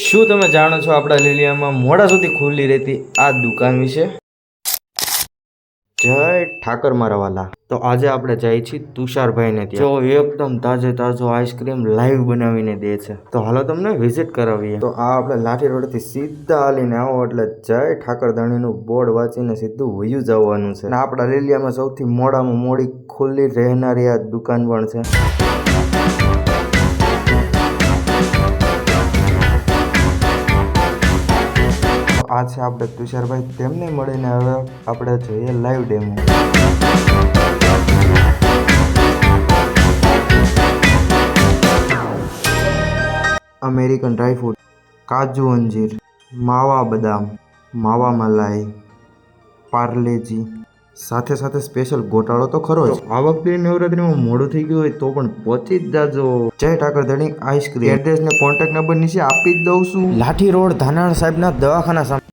શું તમે જાણો છો આપણા લીલિયામાં મોડા સુધી ખુલ્લી રહેતી આ દુકાન વિશે? જય ઠાકર મારા વાલા. તો આજે આપણે જઈએ છીએ તુષારભાઈને ત્યાં, જો એકદમ તાજો આઈસ્ક્રીમ લાઈવ બનાવીને દે છે. તો હાલો તમને વિઝિટ કરાવીએ. તો આ આપણે લાઠી રોડથી સીધા હાલીને આવો એટલે જય ઠાકર ધણીનું બોર્ડ વાંચીને સીધું વયું જવાનું છે. અને આપણા લીલિયામાં સૌથી મોડામાં મોડી ખુલ્લી રહેનારી આ દુકાન પણ છે. આ છે આપણે તુષારભાઈ, તેમને મળીને હવે આપણે જોઈએ લાઈવ ડેમો. અમેરિકન ડ્રાયફ્રૂટ, કાજુ અંજીર, માવા બદામ, માવા મલાઈ, પાર્લેજી, સાથે સાથે સ્પેશિયલ ગોટાળો તો ખરો જ. આ વખતે નવરાત્રીમાં મોડું થઈ ગયું હોય તો પણ પહોંચી જ જાજો. જય ઠાકર ધણી આઈસ્ક્રીમ. એડ્રેસ ને કોન્ટેક્ટ નંબર નીચે આપી જ દઉં છું. લાઠી રોડ ધાનાળ સાહેબના દવાખાના સામે.